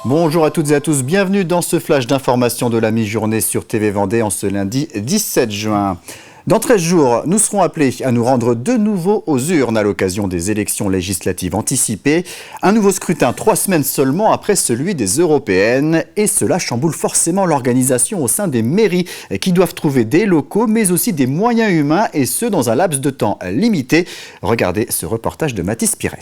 Bonjour à toutes et à tous, bienvenue dans ce flash d'information de la mi-journée sur TV Vendée en ce lundi 17 juin. Dans 13 jours, nous serons appelés à nous rendre de nouveau aux urnes à l'occasion des élections législatives anticipées. Un nouveau scrutin 3 semaines seulement après celui des européennes. Et cela chamboule forcément l'organisation au sein des mairies qui doivent trouver des locaux mais aussi des moyens humains et ce dans un laps de temps limité. Regardez ce reportage de Mathis Pires.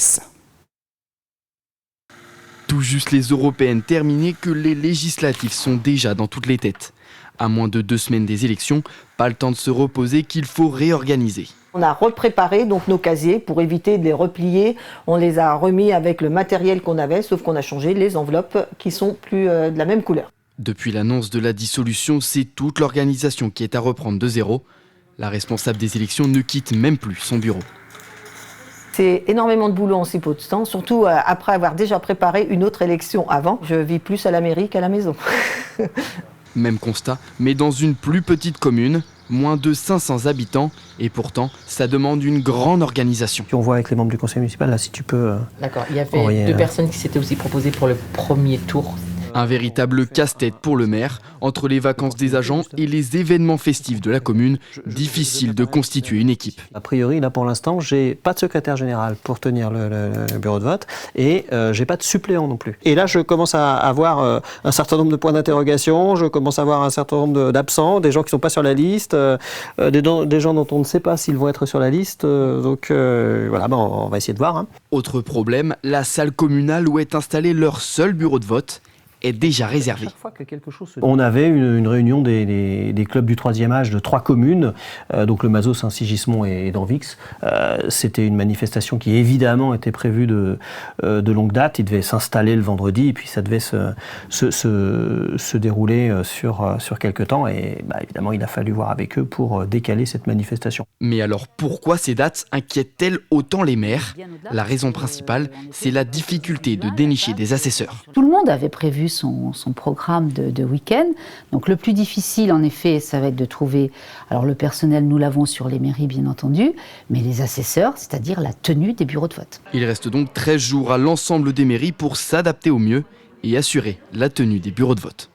Tout juste les européennes terminées que les législatives sont déjà dans toutes les têtes. À moins de 2 semaines des élections, pas le temps de se reposer qu'il faut réorganiser. On a repréparé donc nos casiers pour éviter de les replier. On les a remis avec le matériel qu'on avait, sauf qu'on a changé les enveloppes qui sont plus de la même couleur. Depuis l'annonce de la dissolution, c'est toute l'organisation qui est à reprendre de zéro. La responsable des élections ne quitte même plus son bureau. C'est énormément de boulot en si peu de temps, surtout après avoir déjà préparé une autre élection avant. Je vis plus à la mairie qu'à la maison. Même constat, mais dans une plus petite commune, moins de 500 habitants, et pourtant, ça demande une grande organisation. On voit avec les membres du conseil municipal, là, si tu peux... D'accord, il y avait 2 personnes qui s'étaient aussi proposées pour le premier tour. Un véritable casse-tête pour le maire. Entre les vacances des agents et les événements festifs de la commune, difficile de constituer une équipe. A priori, là pour l'instant, j'ai pas de secrétaire général pour tenir le bureau de vote et j'ai pas de suppléant non plus. Et là, je commence à avoir un certain nombre de points d'interrogation, je commence à avoir un certain nombre d'absents, des gens qui sont pas sur la liste, des gens dont on ne sait pas s'ils vont être sur la liste. Donc voilà, on va essayer de voir. Autre problème, la salle communale où est installé leur seul bureau de vote est déjà réservé. On avait une réunion des clubs du 3e âge de 3 communes, donc le Mazo, Saint-Sigismond et Danvix. C'était une manifestation qui évidemment était prévue de longue date. Il devait s'installer le vendredi et puis ça devait se dérouler sur quelques temps. Et évidemment, il a fallu voir avec eux pour décaler cette manifestation. Mais alors pourquoi ces dates inquiètent-elles autant les maires? La raison principale, c'est la difficulté de dénicher des assesseurs. Tout le monde avait prévu son programme de week-end. Donc le plus difficile, en effet, ça va être de trouver... Alors le personnel, nous l'avons sur les mairies, bien entendu, mais les assesseurs, c'est-à-dire la tenue des bureaux de vote. Il reste donc 13 jours à l'ensemble des mairies pour s'adapter au mieux et assurer la tenue des bureaux de vote.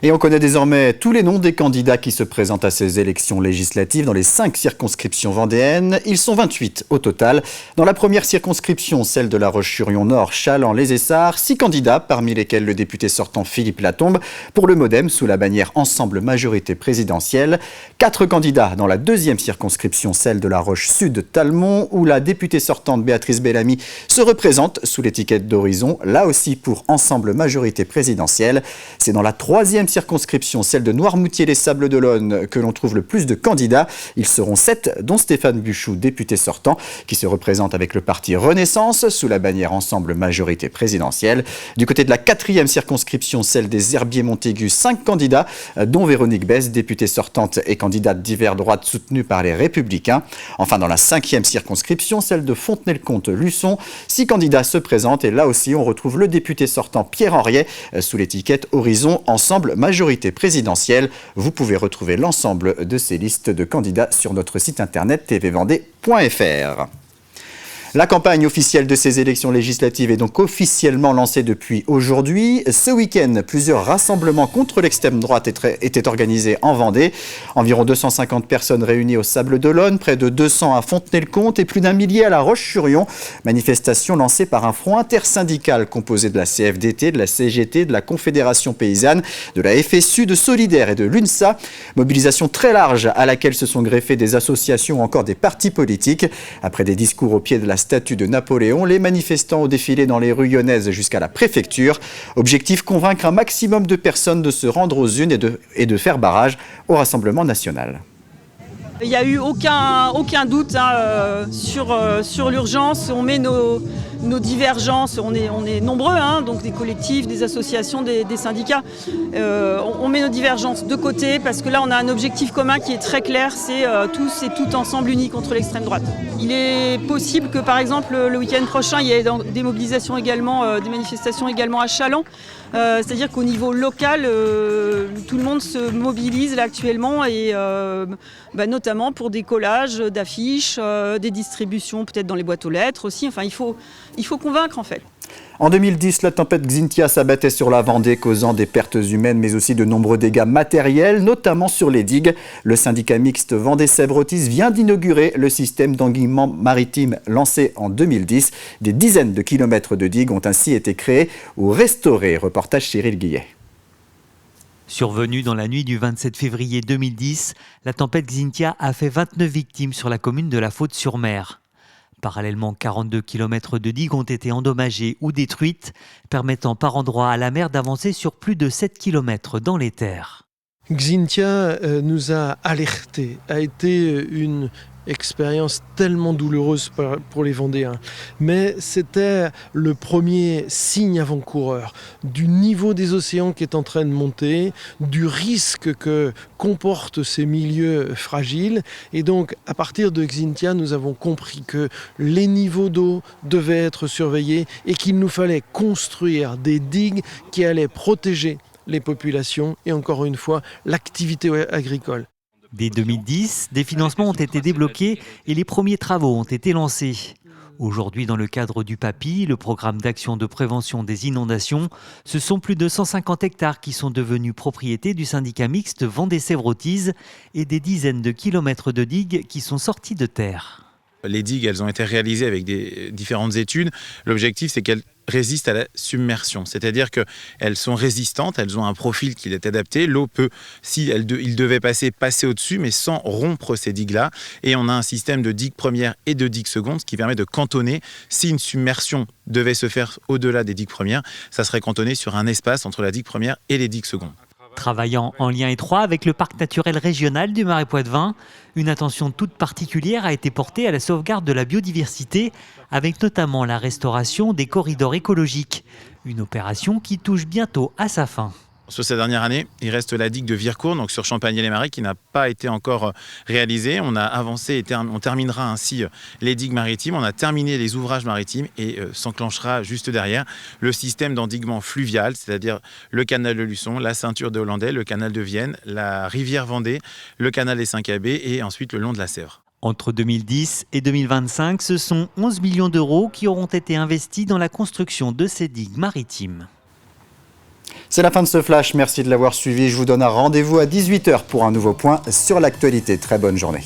Et on connaît désormais tous les noms des candidats qui se présentent à ces élections législatives dans les 5 circonscriptions vendéennes. Ils sont 28 au total. Dans la première circonscription, celle de La Roche-sur-Yon-Nord, Châlons-les-Essarts, 6 candidats, parmi lesquels le député sortant Philippe Latombe, pour le MoDem sous la bannière Ensemble Majorité Présidentielle. 4 candidats dans la deuxième circonscription, celle de La Roche-Sud-Talmont, où la députée sortante Béatrice Bellamy se représente sous l'étiquette d'Horizon, là aussi pour Ensemble Majorité Présidentielle. C'est dans la troisième circonscription, celle de Noirmoutier-les-Sables-d'Olonne, que l'on trouve le plus de candidats. Ils seront 7, dont Stéphane Buchou, député sortant, qui se représente avec le parti Renaissance, sous la bannière Ensemble Majorité Présidentielle. Du côté de la 4e circonscription, celle des Herbiers-Montaigu, 5 candidats, dont Véronique Besse, députée sortante et candidate d'hiver droite soutenue par les Républicains. Enfin, dans la 5e circonscription, celle de Fontenay-le-Comte-Luçon, 6 candidats se présentent et là aussi, on retrouve le député sortant Pierre Henriet, sous l'étiquette Horizon Ensemble Majorité Présidentielle. Vous pouvez retrouver l'ensemble de ces listes de candidats sur notre site internet tvvendée.fr. La campagne officielle de ces élections législatives est donc officiellement lancée depuis aujourd'hui. Ce week-end, plusieurs rassemblements contre l'extrême droite étaient organisés en Vendée. Environ 250 personnes réunies au Sables-d'Olonne, près de 200 à Fontenay-le-Comte et plus d'un millier à La Roche-sur-Yon. Manifestation lancée par un front intersyndical composé de la CFDT, de la CGT, de la Confédération Paysanne, de la FSU, de Solidaire et de l'UNSA. Mobilisation très large à laquelle se sont greffées des associations ou encore des partis politiques. Après des discours au pied de la statue de Napoléon, les manifestants ont défilé dans les rues lyonnaises jusqu'à la préfecture. Objectif, convaincre un maximum de personnes de se rendre aux urnes et de faire barrage au Rassemblement national. Il n'y a eu aucun doute sur l'urgence. On met nos divergences, on est nombreux, donc des collectifs, des associations, des syndicats. On met nos divergences de côté parce que là on a un objectif commun qui est très clair, c'est tous et toutes ensemble unis contre l'extrême droite. Il est possible que par exemple le week-end prochain il y ait des mobilisations également, des manifestations également à Châlons. C'est-à-dire qu'au niveau local, tout le monde se mobilise là actuellement et notamment pour des collages d'affiches, des distributions peut-être dans les boîtes aux lettres aussi. Enfin, il faut convaincre en fait. En 2010, la tempête Xynthia s'abattait sur la Vendée, causant des pertes humaines, mais aussi de nombreux dégâts matériels, notamment sur les digues. Le syndicat mixte Vendée-Sèvres-Otis vient d'inaugurer le système d'enguinement maritime lancé en 2010. Des dizaines de kilomètres de digues ont ainsi été créés ou restaurés. Reportage Cyril Guillet. Survenue dans la nuit du 27 février 2010, la tempête Xynthia a fait 29 victimes sur la commune de la Faute-sur-Mer. Parallèlement, 42 km de digues ont été endommagées ou détruites, permettant par endroits à la mer d'avancer sur plus de 7 km dans les terres. Xynthia nous a alertés, a été une expérience tellement douloureuse pour les Vendéens. Mais c'était le premier signe avant-coureur du niveau des océans qui est en train de monter, du risque que comportent ces milieux fragiles. Et donc, à partir de Xynthia, nous avons compris que les niveaux d'eau devaient être surveillés et qu'il nous fallait construire des digues qui allaient protéger les populations et encore une fois l'activité agricole. Dès 2010, des financements ont été débloqués et les premiers travaux ont été lancés. Aujourd'hui, dans le cadre du PAPI, le programme d'action de prévention des inondations, ce sont plus de 150 hectares qui sont devenus propriété du syndicat mixte Vendée-Sèvres-Otis et des dizaines de kilomètres de digues qui sont sortis de terre. Les digues, elles ont été réalisées avec des différentes études. L'objectif, c'est qu'elles résistent à la submersion. C'est-à-dire qu'elles sont résistantes, elles ont un profil qui est adapté. L'eau peut, si il devait passer au-dessus, mais sans rompre ces digues-là. Et on a un système de digues premières et de digues secondes, ce qui permet de cantonner. Si une submersion devait se faire au-delà des digues premières, ça serait cantonné sur un espace entre la digue première et les digues secondes. Travaillant en lien étroit avec le parc naturel régional du Marais Poitevin, une attention toute particulière a été portée à la sauvegarde de la biodiversité, avec notamment la restauration des corridors écologiques. Une opération qui touche bientôt à sa fin. Sur cette dernière année, il reste la digue de Vircourt, donc sur Champagny-les-Marais, qui n'a pas été encore réalisée. On a avancé et on terminera ainsi les digues maritimes. On a terminé les ouvrages maritimes et s'enclenchera juste derrière le système d'endiguement fluvial, c'est-à-dire le canal de Luçon, la ceinture de Hollandais, le canal de Vienne, la rivière Vendée, le canal des 5 abbés et ensuite le long de la Sèvre. Entre 2010 et 2025, ce sont 11 millions d'euros qui auront été investis dans la construction de ces digues maritimes. C'est la fin de ce flash, merci de l'avoir suivi. Je vous donne un rendez-vous à 18h pour un nouveau point sur l'actualité. Très bonne journée.